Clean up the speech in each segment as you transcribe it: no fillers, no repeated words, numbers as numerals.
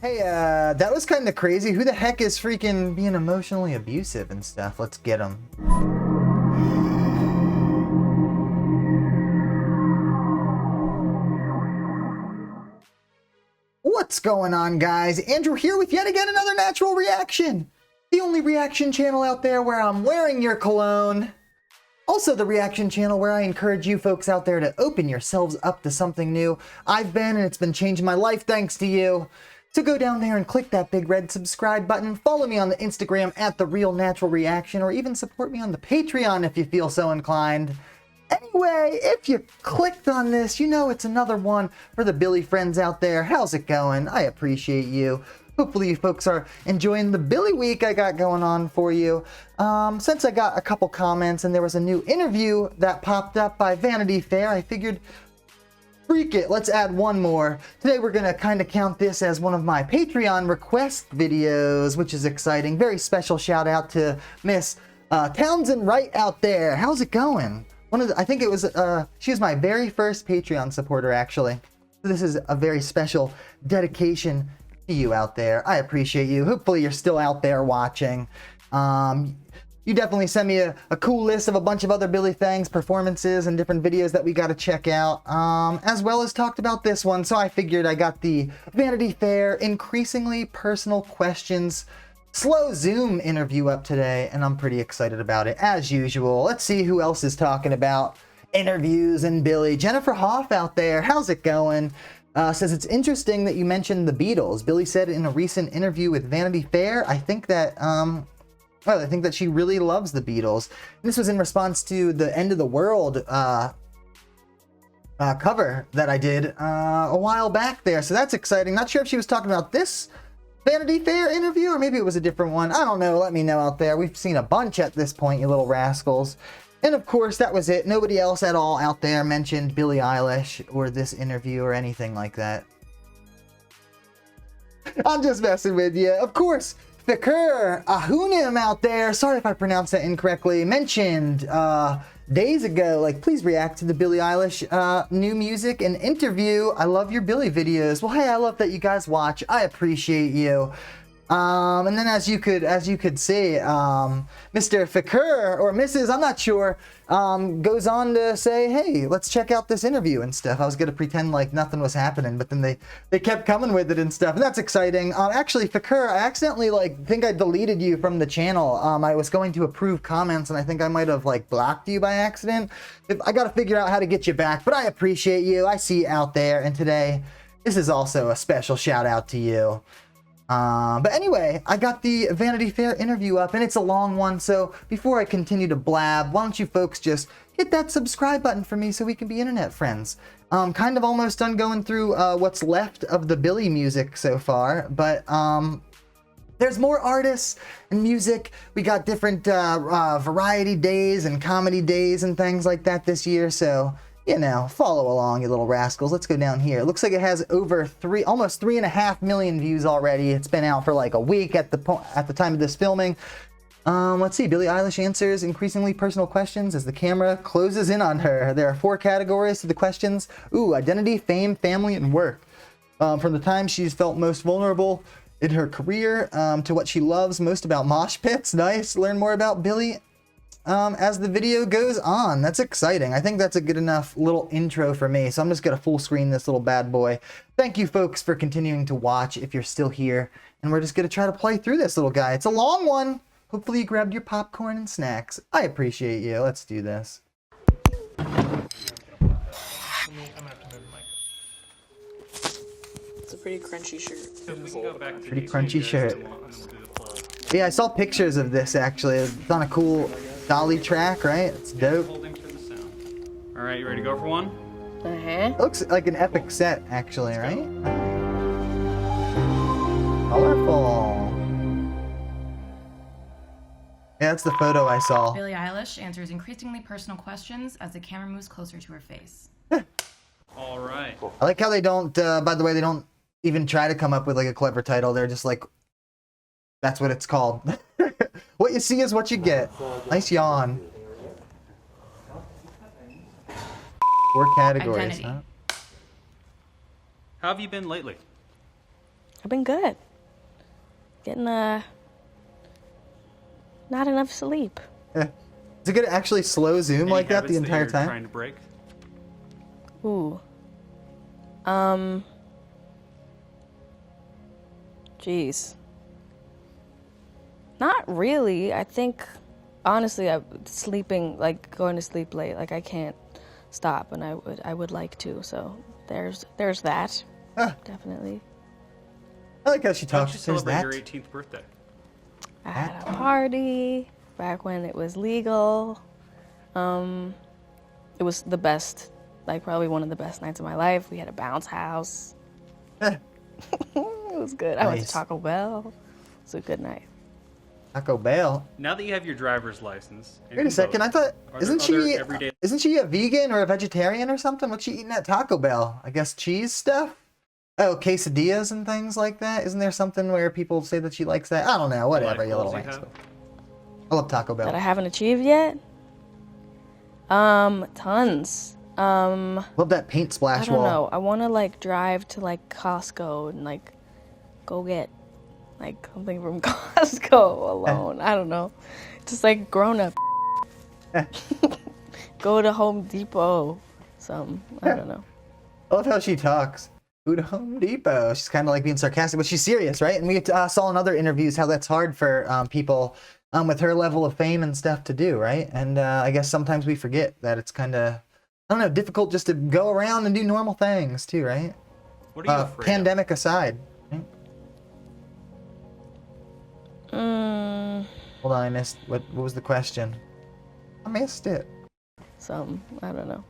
Hey, that was kind of crazy. Who the heck is freaking being emotionally abusive and stuff? Let's get them. What's going on, guys? Andrew here with yet again another natural reaction. The only reaction channel out there where I'm wearing your cologne. Also the reaction channel where I encourage you folks out there to open yourselves up to something new. I've been, and it's been changing my life thanks to you. So go down there and click that big red subscribe button. Follow me on the Instagram at The Real Natural Reaction, or even support me on the Patreon if you feel so inclined. Anyway, if you clicked on this, you know it's another one for the Billie friends out there. How's it going? I appreciate you. Hopefully you folks are enjoying the Billie week I got going on for you. Since I got a couple comments and there was a new interview that popped up by Vanity Fair, I figured, freak it, let's add one more. Today we're gonna kind of count this as one of my Patreon request videos, which is exciting. Very special shout out to Miss Townsend Wright out there. How's it going? I think it was, she was my very first Patreon supporter, actually. So this is a very special dedication to you out there. I appreciate you. Hopefully you're still out there watching. You definitely sent me a cool list of a bunch of other Billie things, performances, and different videos that we got to check out, as well as talked about this one. So I figured I got the Vanity Fair Increasingly Personal Questions slow Zoom interview up today, and I'm pretty excited about it, as usual. Let's see who else is talking about interviews and Billie. Jennifer Hoff out there, how's it going? Says, it's interesting that you mentioned the Beatles. Billie said in a recent interview with Vanity Fair, I think that she really loves the Beatles. And this was in response to the End of the World cover that I did a while back there. So that's exciting. Not sure if she was talking about this Vanity Fair interview or maybe it was a different one. I don't know. Let me know out there. We've seen a bunch at this point, you little rascals. And of course, that was it. Nobody else at all out there mentioned Billie Eilish or this interview or anything like that. I'm just messing with you. Of course, Faker Ahunim out there, sorry if I pronounced that incorrectly, mentioned days ago, like, please react to the Billie Eilish new music and interview. I love your Billie videos. Well, hey, I love that you guys watch. I appreciate you. And then as you could see, Mr. Faker, or Mrs., I'm not sure, goes on to say, hey, let's check out this interview and stuff. I was going to pretend like nothing was happening, but then they kept coming with it and stuff, and that's exciting. Actually, Faker, I accidentally, think I deleted you from the channel. I was going to approve comments, and I think I might have, blocked you by accident. I got to figure out how to get you back, but I appreciate you. I see you out there, and today, this is also a special shout out to you. But anyway, I got the Vanity Fair interview up, and it's a long one, so before I continue to blab, why don't you folks just hit that subscribe button for me so we can be internet friends. Kind of almost done going through what's left of the Billie music so far, but there's more artists and music. We got different variety days and comedy days and things like that this year, so you know, follow along, you little rascals. Let's go down here. It looks like it has over almost 3.5 million views already. It's been out for like a week at the time of this filming. Let's see. Billie Eilish answers increasingly personal questions as the camera closes in on her. There are 4 categories to the questions. Ooh, identity, fame, family, and work. From the time she's felt most vulnerable in her career to what she loves most about mosh pits. Nice. Learn more about Billie as the video goes on. That's exciting. I think that's a good enough little intro for me, so I'm just gonna full screen this little bad boy. Thank you folks for continuing to watch if you're still here, and we're just gonna try to play through this little guy. It's a long one. Hopefully you grabbed your popcorn and snacks. I appreciate you. Let's do this. It's a pretty crunchy shirt. Pretty crunchy shirt. Yeah, I saw pictures of this actually. It's on a cool dolly track, right? It's dope. All right, you ready to go for one? It looks like an epic set, actually, right? Colorful. Yeah, that's the photo I saw. Billie Eilish answers increasingly personal questions as the camera moves closer to her face. All right. I like how they don't, by the way, they don't even try to come up with like a clever title. They're just like, that's what it's called. What you see is what you get. Nice yawn. 4 categories, Identity. huh? How have you been lately? I've been good. Getting not enough sleep. Is it good to actually slow zoom Any like that the habits entire you're time? Trying to break? Ooh. Jeez. Not really. I think, honestly, sleeping, like going to sleep late, like I can't stop, and I would like to. So there's that. Definitely. I like how she How'd talks. you There's celebrate that. your 18th birthday? I had a party back when it was legal. It was the best, like probably one of the best nights of my life. We had a bounce house. It was good. I went to Nice. Taco Bell. It was a good night. Taco Bell. Now that you have your driver's license. and Wait a can second. vote, I thought are there isn't other she everyday- isn't she a vegan or a vegetarian or something? What's she eating at Taco Bell? I guess cheese stuff. Oh, quesadillas and things like that. Isn't there something where people say that she likes that? I don't know. Whatever, you little goals you wanks. have? I love Taco That I Bell. haven't achieved yet? Tons. Love that paint I splash don't wall. know. I want to like drive to like Costco and like go get like something from Costco alone. I don't know. Just like grown up. Go to Home Depot. I don't know. I love how she talks. Go to Home Depot. She's kind of like being sarcastic, but she's serious, right? And we saw in other interviews how that's hard for people with her level of fame and stuff to do, right? And I guess sometimes we forget that it's kind of, I don't know, difficult just to go around and do normal things too, right? What are you afraid Pandemic aside. Right? Hold on, I missed. What was the question? I missed it. I don't know.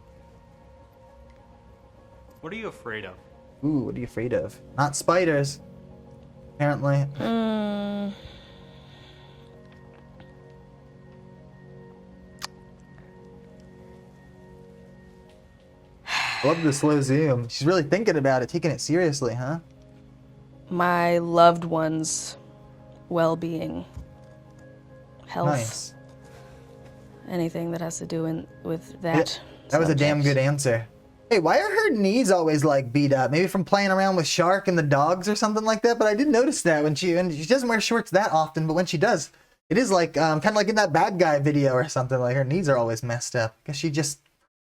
What are you afraid of? Ooh, what are you afraid of? Not spiders. Apparently. I love the slow zoom. She's really thinking about it, taking it seriously, huh? My loved ones' well-being, health, Nice. anything that has to do with that. That was a damn subject. good answer. Hey, why are her knees always like beat up? Maybe from playing around with Shark and the dogs or something like that. But I did notice that and she doesn't wear shorts that often, but when she does, it is like kind of like in that bad guy video or something. Like her knees are always messed up because she just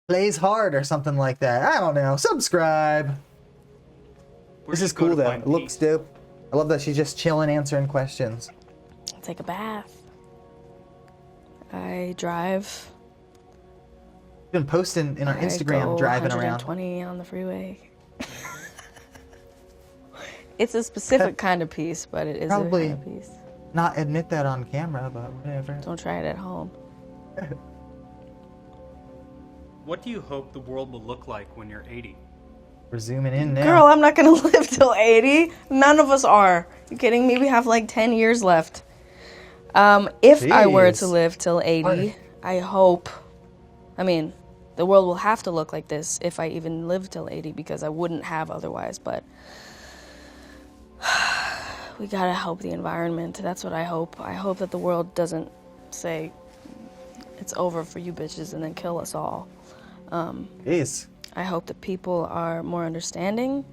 plays hard or something like that. I don't know. Subscribe. Where This do is you go cool to though. find It looks peace? dope. I love that she's just chilling, answering questions. Take a bath. I drive. Been posting in our I Instagram go driving around. 120 on the freeway. It's a specific kind of peace, but it is Probably. a kind of peace. Not admit that on camera, but whatever. Don't try it at home. What do you hope the world will look like when you're 80? We're zooming in now. Girl, I'm not gonna live till 80. None of us are. You kidding me? We have like 10 years left. If I were to Jeez. live till 80, I hope. I mean, the world will have to look like this if I even live till 80 because I wouldn't have otherwise. But we gotta help the environment. That's what I hope. I hope that the world doesn't say it's over for you bitches and then kill us all. Jeez. I hope that people are more understanding.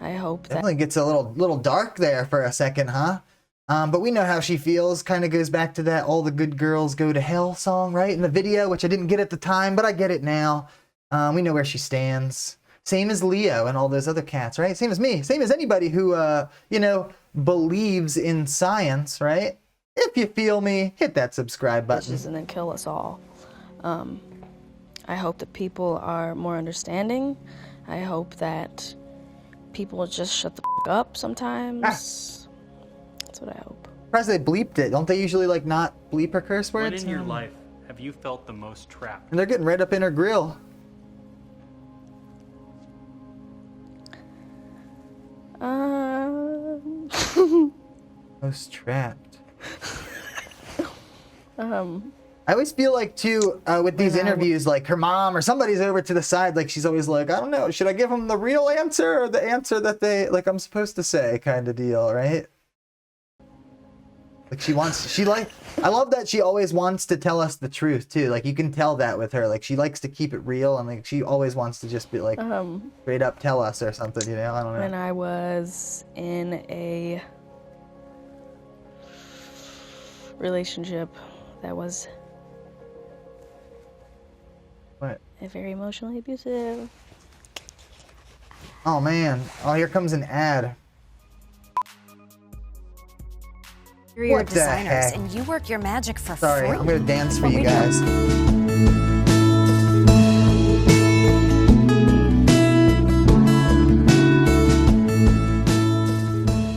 I hope that Definitely gets a little dark there for a second, huh? But we know how she feels. Kind of goes back to that "All the Good Girls Go to Hell" song, right? In the video, which I didn't get at the time, but I get it now. We know where she stands. Same as Leo and all those other cats, right? Same as me. Same as anybody who, believes in science, right? If you feel me, hit that subscribe button. bitches and then kill us all. I hope that people are more understanding. I hope that people just shut the f up sometimes. That's what I hope. Surprised they bleeped it. Don't they usually like not bleep her curse When words? in your life have you felt the most trapped? And they're getting right up in her grill. Most trapped. I always feel like too with these interviews, like her mom or somebody's over to the side, like she's always like, I don't know, should I give them the real answer or the answer that they like I'm supposed to say, kind of deal, right? Like she I love that she always wants to tell us the truth too. Like you can tell that with her. Like she likes to keep it real, and like she always wants to just be like straight up tell us or something. You know, I don't know. When I was in a relationship that was What? very emotionally abusive. Oh man! Oh, here comes an ad. Interior What the designers, heck? and you work your magic for Sorry, free. I'm gonna dance for you guys.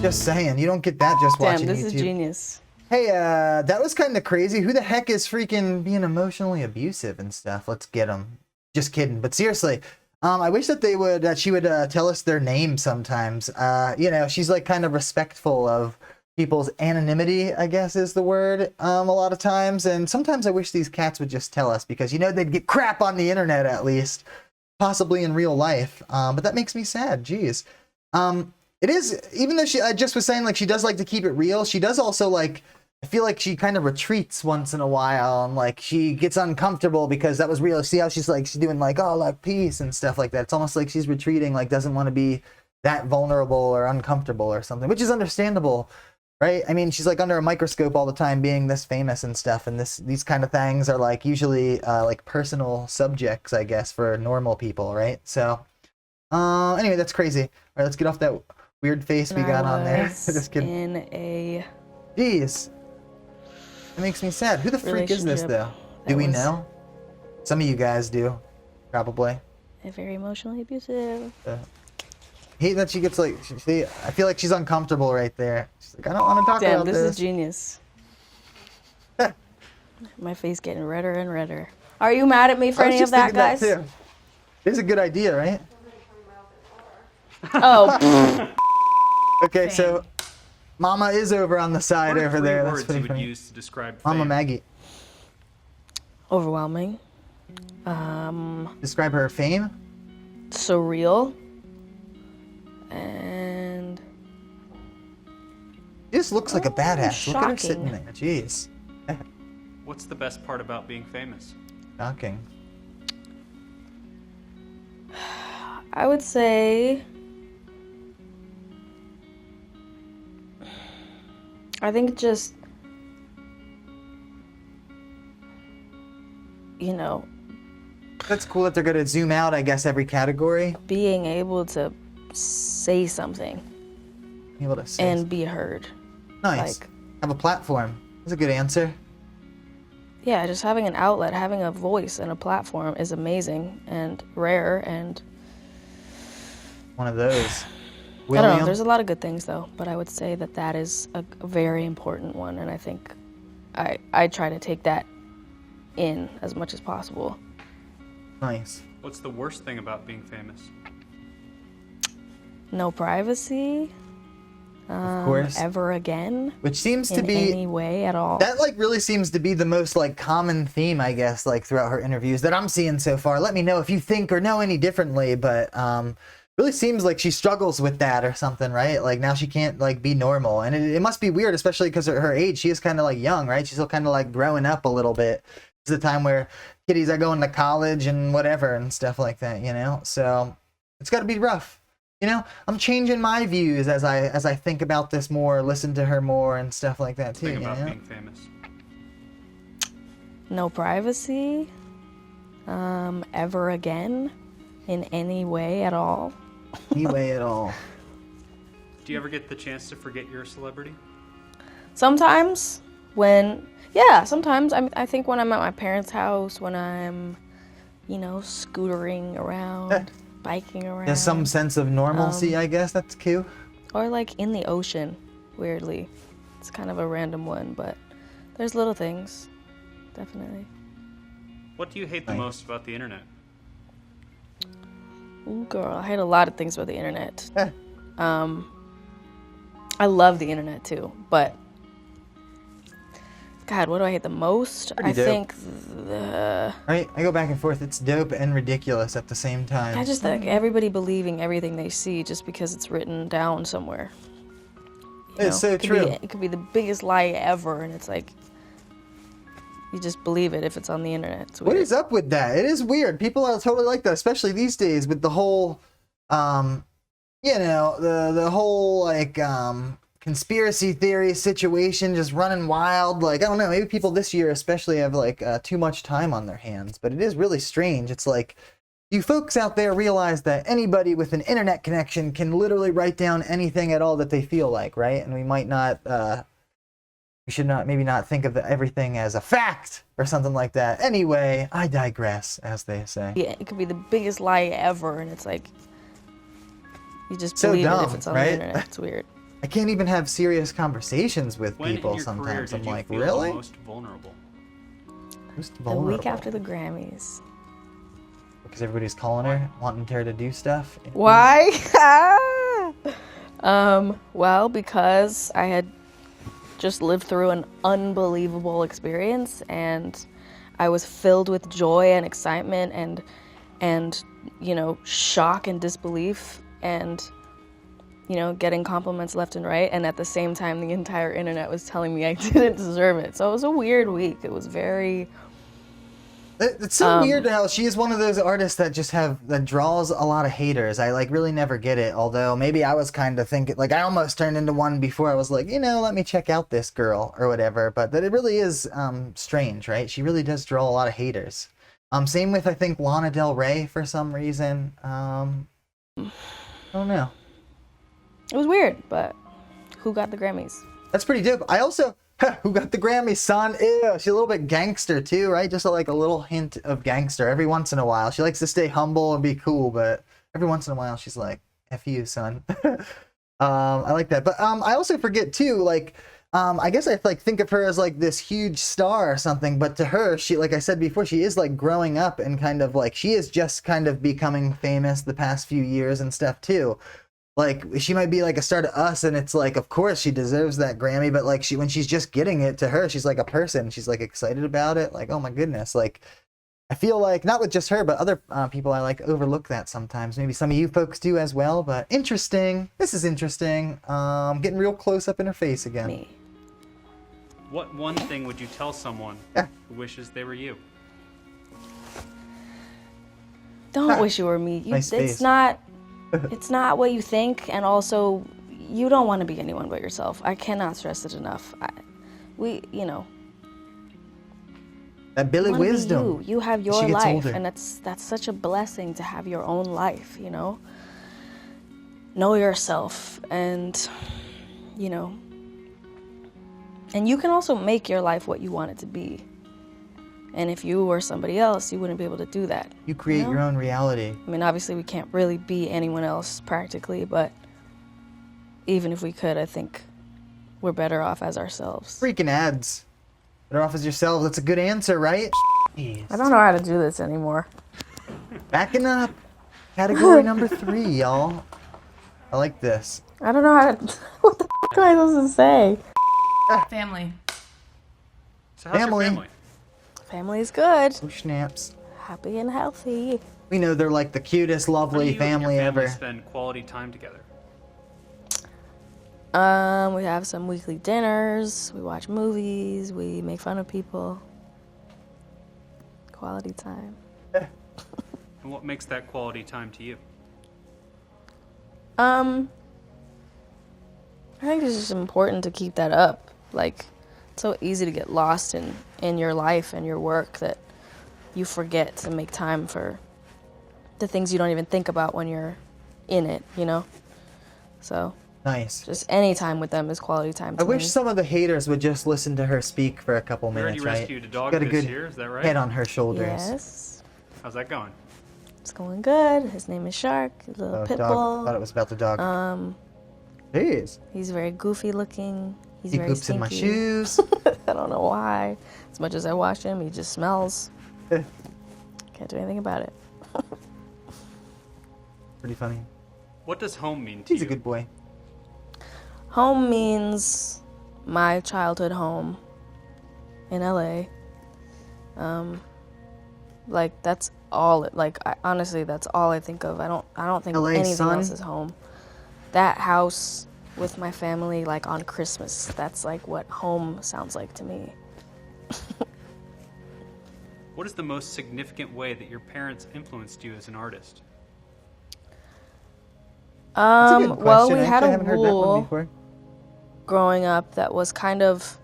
Just saying, you don't get that just watching Damn, this YouTube. is genius. Hey, that was kind of crazy. Who the heck is freaking being emotionally abusive and stuff? Let's get them. Just kidding. But seriously, I wish that she would tell us their name sometimes. You know, she's like kind of respectful of people's anonymity, I guess is the word, a lot of times. And sometimes I wish these cats would just tell us because, you know, they'd get crap on the internet at least, possibly in real life. But that makes me sad. Jeez. It is, even though I just was saying, like, she does like to keep it real, she does also, like, I feel like she kind of retreats once in a while, and, like, she gets uncomfortable because that was real. See how she's doing, like, oh, like, peace and stuff like that. It's almost like she's retreating, like, doesn't want to be that vulnerable or uncomfortable or something, which is understandable, right? I mean, she's, like, under a microscope all the time being this famous and stuff, and these kind of things are, like, usually, like, personal subjects, I guess, for normal people, right? So, anyway, that's crazy. All right, let's get off that weird face we got on there. Just kidding. In a Jeez. It makes me sad. Who the freak is this, though? Do we know? Some of you guys do. Probably. very emotionally abusive. Hate that she gets, like, see, I feel like she's uncomfortable right there. She's like, I don't want to talk about Damn, this. this is genius. My face getting redder and redder. Are you mad at me for I was any of just that, thinking guys? too. It's a good idea, right? Oh. Okay, so Mama is over on the side What are over three there. That's words pretty you would funny. use to describe Mama fame? Maggie. Overwhelming. Describe her fame. Surreal. And She just looks like a badass. Look at her shocking. sitting there. Jeez. What's the best part about being famous? Shocking. I would say I think just, you know, That's cool that they're going to zoom out, I guess, every category. being able to say something Be able to say and be heard. nice. like- Have a platform. That's a good answer. Yeah, just having an outlet, having a voice and a platform is amazing and rare, and One of those. I don't know, William? there's a lot of good things though, but I would say that that is a very important one, and I think I try to take that in as much as possible. Nice. What's the worst thing about being famous? No privacy, Of course. ever again, Which seems to in be any way at all. that, like, really seems to be the most, like, common theme, I guess, like, throughout her interviews that I'm seeing so far. Let me know if you think or know any differently, but really seems like she struggles with that or something, right? Like, now she can't, like, be normal, and it must be weird, especially because her age. She is kind of, like, young, right? She's still kind of, like, growing up a little bit. It's a time where kiddies are going to college and whatever and stuff like that, you know? So it's got to be rough. You know, I'm changing my views as I think about this more, listen to her more and stuff like that too. Thing You about know? being famous. No privacy, ever again, in any way at all. Any way at all. Do you ever get the chance to forget you're a celebrity? Sometimes sometimes I think when I'm at my parents' house, when I'm, scootering around, biking around. There's some sense of normalcy, I guess. That's cute. Or like in the ocean, weirdly. It's kind of a random one, but there's little things, definitely. What do you hate the Nice. most about the internet? Ooh, girl, I hate a lot of things about the internet. Eh. I love the internet too, but God, what do I hate the most? Pretty I dope. think Right? I go back and forth. It's dope and ridiculous at the same time. I just think everybody believing everything they see just because it's written down somewhere. It's so it could true. It could be the biggest lie ever, and it's like, You just believe it if it's on the internet. It's weird. What is up with that? It is weird. People are totally like that, especially these days with the whole, the whole like conspiracy theory situation just running wild. Like, I don't know, maybe people this year especially have like too much time on their hands, but it is really strange. It's like, you folks out there realize that anybody with an internet connection can literally write down anything at all that they feel like, right? And we might not, we should maybe not think of everything as a fact or something like that. Anyway, I digress, as they say. Yeah, it could be the biggest lie ever, and it's like, you just So believe dumb, it if it's on right? the internet. It's weird. I can't even have serious conversations with When people in your career sometimes. did I'm you like, feel really? the most vulnerable? Most The vulnerable. week after the Grammys. Because everybody's calling her, wanting her to do stuff. Why? Well, because I had just lived through an unbelievable experience, and I was filled with joy and excitement and shock and disbelief, and getting compliments left and right, and at the same time the entire internet was telling me I didn't deserve it. So it was a weird week. It was very... It's so weird how she is one of those artists that draws a lot of haters. I like really never get it. Although maybe I was kind of thinking, like, I almost turned into one before. I was like, let me check out this girl or whatever. But that it really is strange, right? She really does draw a lot of haters. Same with, I think, Lana Del Rey for some reason. I don't know. It was weird, but who got the Grammys? That's pretty dope. I also, who got the Grammy, son? Ew, she's a little bit gangster too, right? Just like a little hint of gangster every once in a while. She likes to stay humble and be cool, but every once in a while she's like, F you, son. I like that. But I also forget too, like, I guess I like think of her as like this huge star or something, but to her, she, like I said before, she is like growing up and kind of like, she is just kind of becoming famous the past few years and stuff too. Like, she might be like a star to us, and it's like, of course she deserves that Grammy, but like when she's just getting it, to her, she's like a person. She's like excited about it. Like, oh my goodness. Like, I feel like, not with just her, but other people, I like overlook that sometimes. Maybe some of you folks do as well, but interesting. This is interesting. Getting real close up in her face again. Me. What one thing would you tell someone who wishes they were you? Don't wish you were me. Nice face. It's not what you think, and also you don't want to be anyone but yourself. I cannot stress it enough. That Billy wanna be Wisdom. you have she your gets life, older. and that's such a blessing to have your own life. Know yourself, and and you can also make your life what you want it to be. And if you were somebody else, you wouldn't be able to do that. You create your own reality. I mean, obviously we can't really be anyone else practically, but even if we could, I think we're better off as ourselves. Freaking ads. Better off as yourselves. That's a good answer, right? Jeez. I don't know how to do this anymore. Backing up. Category number 3, y'all. I like this. I don't know how to... What the f*** am I supposed to say? Family. So how's Family. your family? Family's good. Oh, snaps. Happy and healthy. We know they're like the cutest, How do lovely you and your family ever. spend quality time together? We have some weekly dinners. We watch movies. We make fun of people. Quality time. And what makes that quality time to you? I think it's just important to keep that up. Like, it's so easy to get lost in your life and your work that you forget to make time for the things you don't even think about when you're in it, So, Nice. just any time with them is quality time to I wish me. some of the haters would just listen to her speak for a couple We already minutes, right? rescued a dog Got a this good year, is that right? head on her shoulders. Yes. How's that going? It's going good. His name is Shark, a little Oh, pit dog. bull. Thought it was about the dog. Jeez. He's very goofy looking. He's He very poops in my stinky. shoes. I don't know why. As much as I wash him, he just smells. Eh. Can't do anything about it. Pretty funny. What does home mean to He's you? a good boy. Home means my childhood home in LA. Like that's all. Like honestly, that's all I think of. I don't think LA, anything son? else is home. That house with my family, like on Christmas. That's like what home sounds like to me. What is the most significant way that your parents influenced you as an artist? That's a good Well, question. we I had actually a haven't heard that one rule before. growing up that was kind of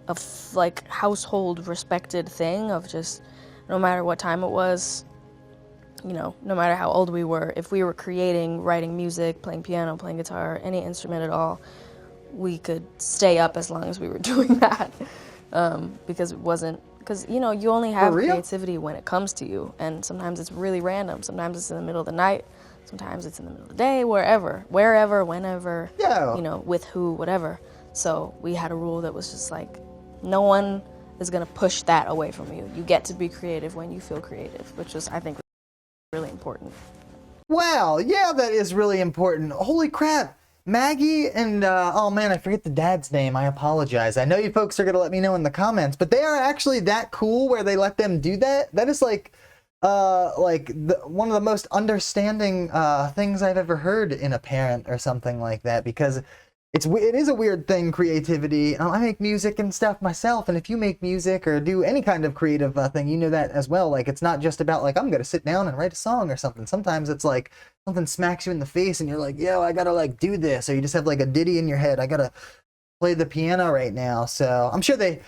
a like household respected thing of just no matter what time it was, you know, no matter how old we were, if we were creating, writing music, playing piano, playing guitar, any instrument at all, we could stay up as long as we were doing that. Because it wasn't, because, you know, you only have For real? creativity when it comes to you, and sometimes it's really random. Sometimes it's in the middle of the night, sometimes it's in the middle of the day, wherever, whenever, Yeah. you know, with who, whatever. So we had a rule that was just like, no one is gonna push that away from you. You get to be creative when you feel creative, which was, I think, really important. Wow, yeah, that is really important. Holy crap. Maggie and, oh man, I forget the dad's name. I apologize. I know you folks are going to let me know in the comments, but they are actually that cool where they let them do that. That is like one of the most understanding things I've ever heard in a parent or something like that, because it is a weird thing, creativity. I make music and stuff myself, and if you make music or do any kind of creative thing, you know that as well. Like, it's not just about like, I'm gonna sit down and write a song or something. Sometimes it's like something smacks you in the face and you're like, yo, I gotta like do this, or you just have like a ditty in your head, I gotta play the piano right now. So I'm sure they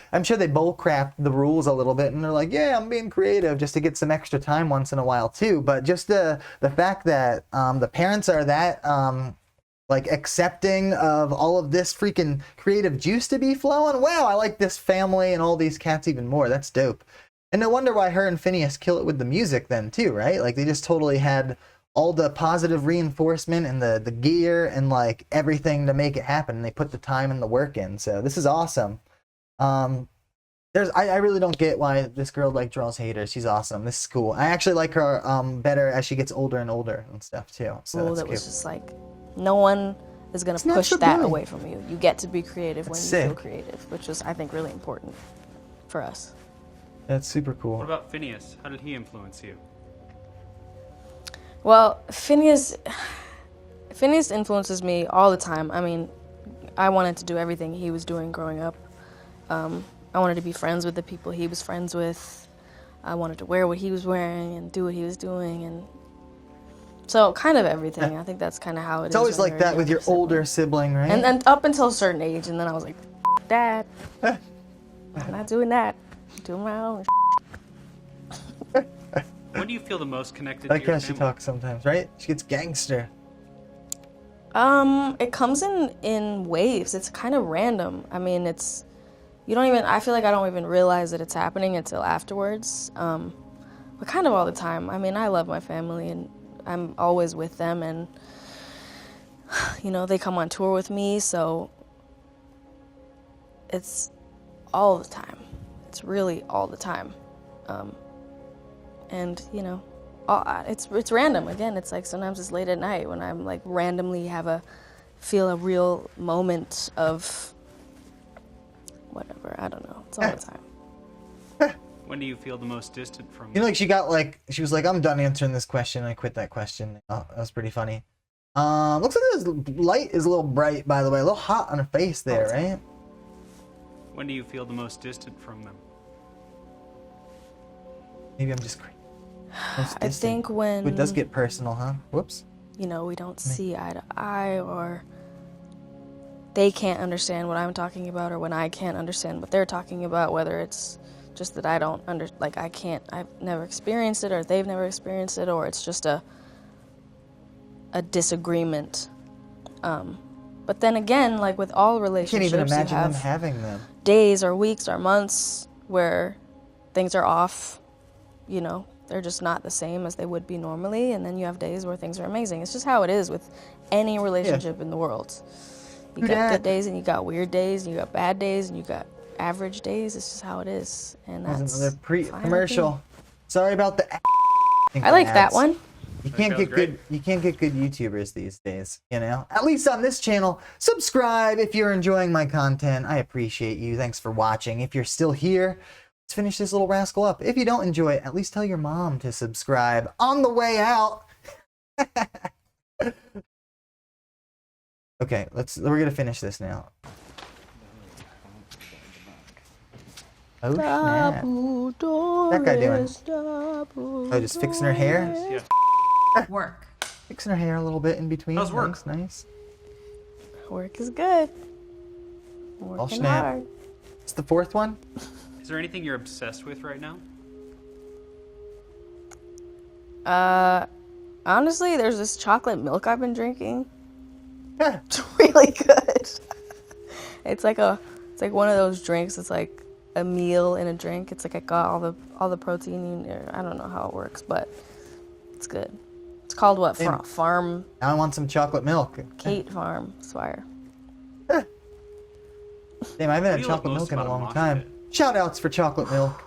bull crap the rules a little bit, and they're like, yeah, I'm being creative just to get some extra time once in a while too. But just the fact that the parents are that like accepting of all of this freaking creative juice to be flowing. Wow, I like this family and all these cats even more. That's dope. And no wonder why her and Phineas kill it with the music then too, right? Like they just totally had all the positive reinforcement and the gear and like everything to make it happen. And they put the time and the work in. So this is awesome. I really don't get why this girl like draws haters. She's awesome. This is cool. I actually like her better as she gets older and older and stuff too. So Rule that's that cute. was just like, no one is going It's to not push so that bad. away from you. You get to be creative when That's you feel sick. creative, which was, I think, really important for us. That's super cool. What about Phineas? How did he influence you? Well, Phineas influences me all the time. I mean, I wanted to do everything he was doing growing up. I wanted to be friends with the people he was friends with. I wanted to wear what he was wearing and do what he was doing, and so kind of everything. I think that's kind of how it is. It's always when like you're a that with younger your sibling. older sibling, right? And up until a certain age, and then I was like, Dad, I'm not doing that. I'm doing my own. When do you feel the most connected Like to your how she family? talks sometimes, right? She gets gangster. It comes in waves. It's kind of random. I mean, I feel like I don't even realize that it's happening until afterwards. But kind of all the time. I mean, I love my family and I'm always with them, and you know, they come on tour with me, so it's all the time. It's really all the time. And you know, it's random. Again, it's like sometimes it's late at night when I'm like randomly feel a real moment of whatever. I don't know. It's all the time. When do you feel the most distant from You know, like she was like, I'm done answering this question. I quit that question. Oh, that was pretty funny. Looks like this light is a little bright, by the way, a little hot on her face there, right? When do you feel the most distant from them? Maybe I'm just crazy. I think when It does get personal, huh? Whoops. you know, we don't see eye to eye, or they can't understand what I'm talking about, or when I can't understand what they're talking about, whether it's just that I don't I've never experienced it, or they've never experienced it, or it's just a disagreement. But then again, like with all I relationships, can't even imagine you them have having them. days or weeks or months where things are off, you know, they're just not the same as they would be normally, and then you have days where things are amazing. It's just how it is with any relationship in the world. You got good days and you got weird days, and you got bad days and you got average days. It's just how it is, and That was that's another fine with me. commercial. Sorry about the. I like that ads. one. You can't that get was great. good. You can't get good YouTubers these days. You know, at least on this channel. Subscribe if you're enjoying my content. I appreciate you. Thanks for watching. If you're still here, let's finish this little rascal up. If you don't enjoy it, at least tell your mom to subscribe on the way out. Okay, we're gonna finish this now. Oh snap! What's that guy doing? Oh, just fixing her hair. Yeah. Work. Fixing her hair a little bit in between. How's work? Nice, nice. Work is good. Working snap. hard. It's the fourth one. Is there anything you're obsessed with right now? Honestly, there's this chocolate milk I've been drinking. Yeah. It's really good. It's like one of those drinks. It's like a meal in a drink. It's like I got all the protein. I don't know how it works, but it's good. It's called what? Damn. Farm. Now I want some chocolate milk. Kate Farm Swire. Damn, I haven't What had do you love chocolate most milk in a about a long mosh time. pit? Shout outs for chocolate milk.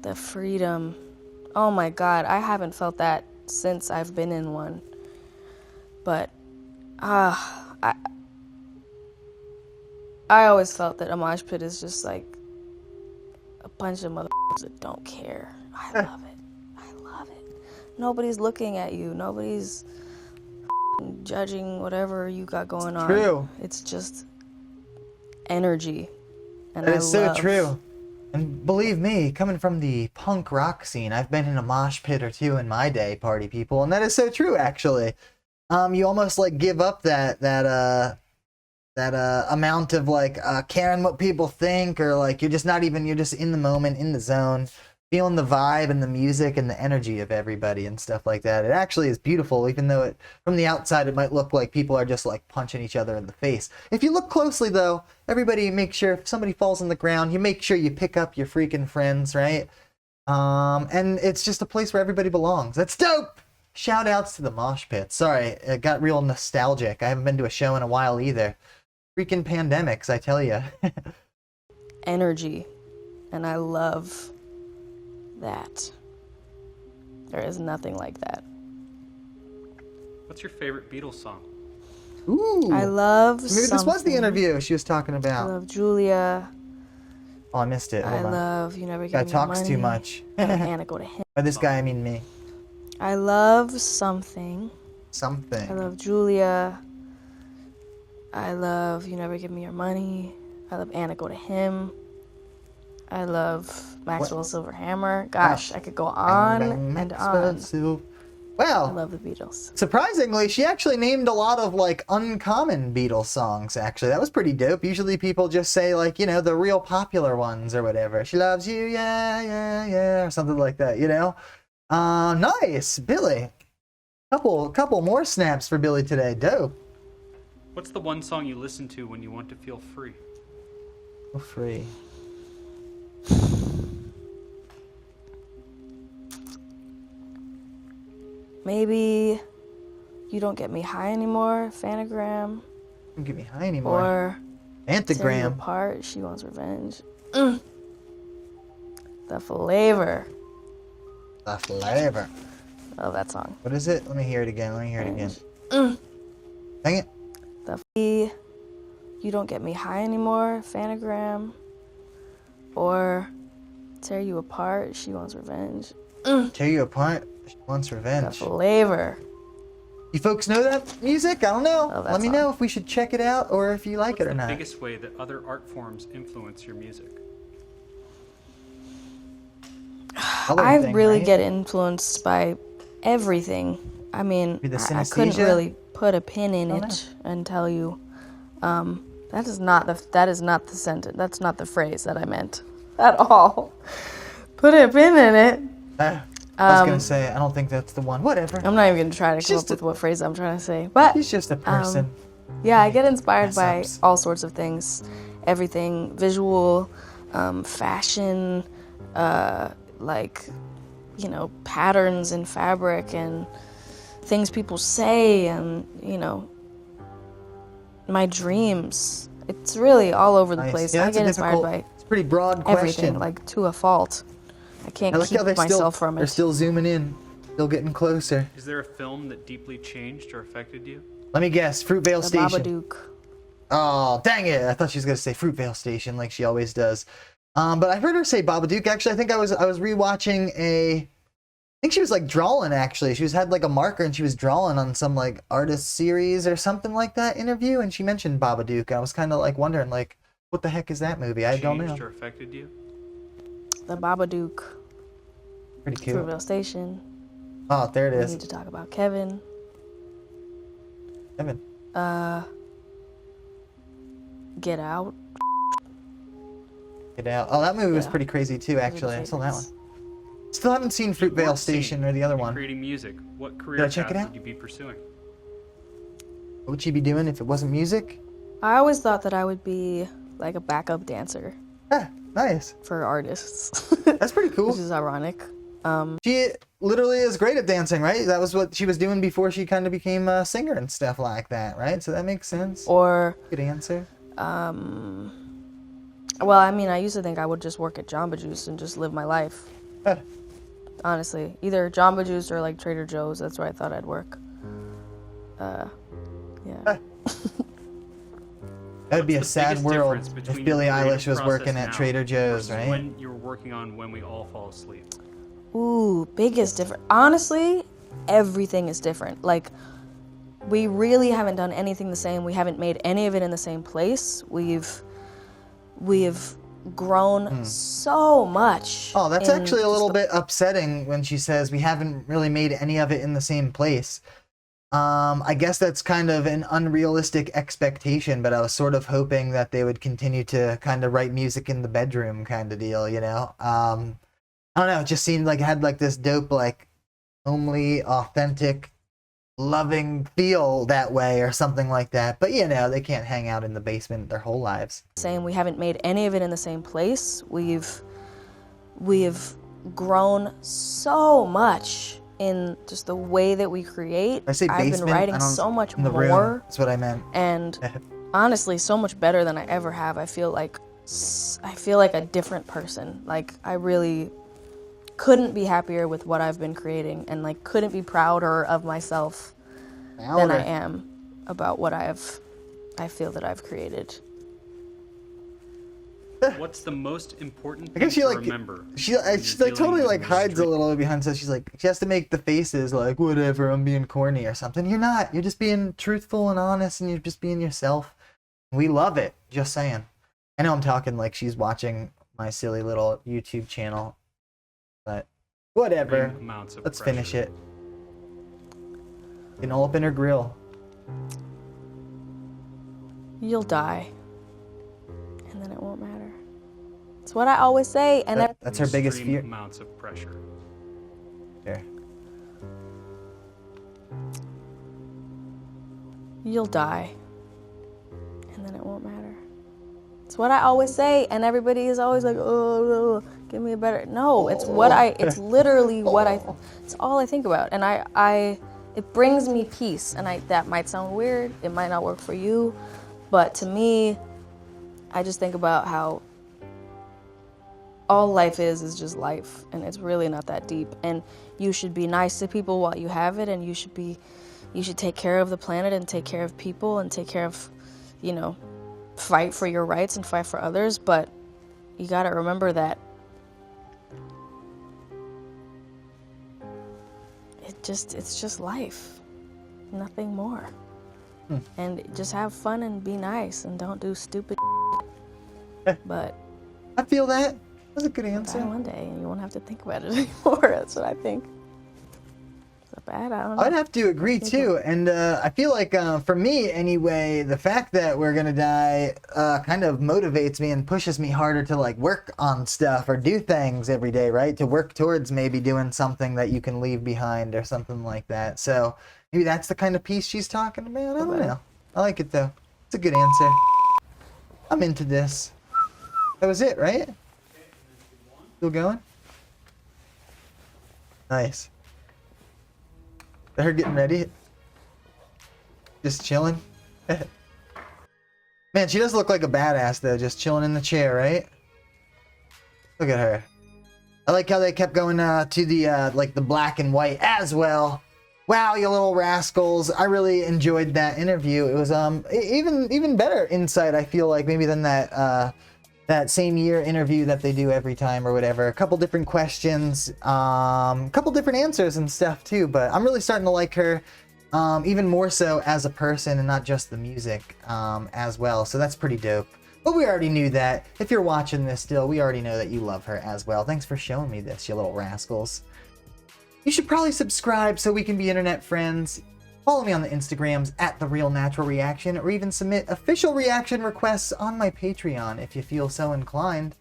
The freedom. Oh my God, I haven't felt that since I've been in one. But, I always felt that a mosh pit is just like a bunch of motherfuckers that don't care. I love it. I love it. Nobody's looking at you. Nobody's judging whatever you got going on. True. It's just energy. And That is so true. And believe me, coming from the punk rock scene, I've been in a mosh pit or two in my day, party people, and that is so true. Actually, you almost like give up that amount of like caring what people think, or like you're just in the moment, in the zone, feeling the vibe and the music and the energy of everybody and stuff like that. It actually is beautiful, even though from the outside it might look like people are just like punching each other in the face. If you look closely though, everybody make sure if somebody falls on the ground, you make sure you pick up your freaking friends, right? And it's just a place where everybody belongs. That's dope! Shout outs to the mosh pit. Sorry, it got real nostalgic. I haven't been to a show in a while either. Freaking pandemics, I tell you. Energy. And I love that. There is nothing like that. What's your favorite Beatles song? Ooh. I love Maybe this was the something. interview she was talking I about. love Julia. Oh, I missed it. I Hold on. love You Never Give Guy Me talks Money. too much. Anna, go to him. By this guy, I mean me. I love something. Something. I love Julia. I love You Never Give Me Your Money. I love Anna, Go to Him. I love Maxwell Silverhammer. Gosh, I could go on and on. Well, I love the Beatles. surprisingly, she actually named a lot of like uncommon Beatles songs. Actually, that was pretty dope. Usually, people just say like, you know, the real popular ones or whatever. She loves you, yeah, yeah, yeah, or something like that. You know, nice, Billy. Couple more snaps for Billy today. Dope. What's the one song you listen to when you want to feel free? Feel free. Maybe You Don't Get Me High Anymore, Phanogram. Don't get me high anymore. Or Tear You Antigram. Apart, She Wants Revenge. The Flavor. The flavor. Love that song. What is it? Let me hear it again. Dang it. You Don't Get Me High Anymore, Phanogram. Or Tear You Apart, She Wants Revenge. Tear you apart. She wants The revenge. Flavor. You folks know that music? I don't know. Love that Let me song. know if we should check it out or if you like What's it or the not. biggest way that other art forms influence your music? I Coloring, really right? get influenced by everything. I mean, Maybe the I couldn't synesthesia? really put a pin in don't it and tell you. That is not the sentence. That's not the phrase that I meant at all. Put a pin in it. I was gonna say I don't think that's the one. Whatever. I'm not even gonna try to come just up with what phrase I'm trying to say. But He's just a person. yeah, I get inspired Mess by ups. all sorts of things. Everything visual, fashion, like, you know, patterns in fabric and things people say, and, you know, my dreams. It's really all over the Nice. place. Yeah, I that's a get inspired by it's a pretty broad everything, question. like to a fault. I can't I like keep how myself from they're it. still zooming in, still getting closer. Is there a film that deeply changed or affected you? Let me guess. Fruitvale The Station. Babadook. Oh, dang it! I thought she was gonna say Fruitvale Station like she always does. But I heard her say Babadook. Actually, I think I was rewatching I think she was like drawing. Actually, she had like a marker and she was drawing on some like artist series or something like that interview, and she mentioned Babadook. I was kind of like wondering like, What the heck is that movie? I don't changed know. or affected you? The Babadook. Pretty cool. Fruitvale Station. Oh, there it We is. need to talk about Kevin. Kevin. Get Out. Get Out. Oh, that movie was Yeah. pretty crazy too, Those are the actually. I saw that one. favorites. Still haven't seen If you Fruitvale weren't Station singing or the other and one. Creating music. What career Did I check it path out? would you be pursuing? What would you be doing if it wasn't music? I always thought that I would be like a backup dancer Ah, nice. for artists. That's pretty cool. Which is ironic. She literally is great at dancing, right? That was what she was doing before she kind of became a singer and stuff like that, right? So that makes sense. Or, Good answer. well, I mean, I used to think I would just work at Jamba Juice and just live my life. Ah, Honestly, either Jamba Juice or like Trader Joe's. That's where I thought I'd work. Yeah. that would be a What's the sad biggest world difference if between Billie your creative Eilish was process working at now Trader Joe's, versus right? When you were working on When We All Fall Asleep. Ooh, biggest difference. Honestly, everything is different. Like, we really haven't done anything the same. We haven't made any of it in the same place. We've grown so much. Oh, that's in actually a just little the- bit upsetting when she says we haven't really made any of it in the same place. I guess that's kind of an unrealistic expectation, but I was sort of hoping that they would continue to kind of write music in the bedroom kind of deal, you know? I don't know, it just seemed like it had like this dope, like, homely, authentic, loving feel that way or something like that. But, you know, they can't hang out in the basement their whole lives. Same. We haven't made any of it in the same place. We've grown so much in just the way that we create. I say I've basement, been writing I don't, so much in the more, room. That's what I meant. and honestly, so much better than I ever have. I feel like a different person. Like, I really couldn't be happier with what I've been creating, and like couldn't be prouder of myself than I am about what I feel that I've created. What's the most important I thing guess she to like remember? she when she you're like totally dealing like with hides a street- little bit behind, so she's like she has to make the faces like whatever, I'm being corny or something. You're not. You're just being truthful and honest, and you're just being yourself. We love it. Just saying. I know I'm talking like she's watching my silly little YouTube channel, but whatever. extreme amounts of Let's pressure. finish it. Getting all up in her grill. You'll die, and then it won't matter. It's what I always say, and That's her biggest Extreme fear. amounts of pressure. There. you'll die, and then it won't matter. It's what I always say, and everybody is always like, oh, give me a better. No, it's it's literally it's all I think about, and it brings me peace, and that might sound weird, it might not work for you, but to me, I just think about how all life is just life, and it's really not that deep, and you should be nice to people while you have it, and you should take care of the planet and take care of people and take care of, fight for your rights and fight for others, but you gotta remember that it's just life, nothing more. And just have fun and be nice and don't do stupid but I feel that. That's a good answer. die one day and you won't have to think about it anymore. That's what I think. Is that bad? I don't know. I'd have to agree too, and I feel like for me anyway, the fact that we're gonna die kind of motivates me and pushes me harder to like work on stuff or do things every day, right? To work towards maybe doing something that you can leave behind or something like that. So maybe that's the kind of peace she's talking about. I don't know. I like it though. It's a good answer. I'm into this. That was it, right? Still going? Nice. They're getting ready. Just chilling. Man, she does look like a badass though, just chilling in the chair, right? Look at her. I like how they kept going to the like the black and white as well. Wow, you little rascals. I really enjoyed that interview. It was even better insight, I feel like, maybe than that same year interview that they do every time or whatever. A couple different questions, couple different answers and stuff too, but I'm really starting to like her even more so as a person and not just the music as well. So that's pretty dope. But we already knew that. If you're watching this still, we already know that you love her as well. Thanks for showing me this, you little rascals. You should probably subscribe so we can be internet friends. Follow me on the Instagrams at The Real Natural Reaction, or even submit official reaction requests on my Patreon if you feel so inclined.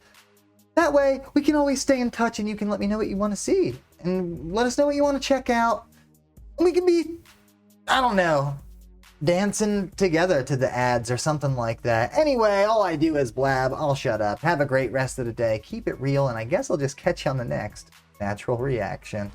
That way, we can always stay in touch and you can let me know what you want to see. And let us know what you want to check out. And we can be, I don't know, dancing together to the ads or something like that. Anyway, all I do is blab. I'll shut up. Have a great rest of the day. Keep it real, and I guess I'll just catch you on the next Natural Reaction.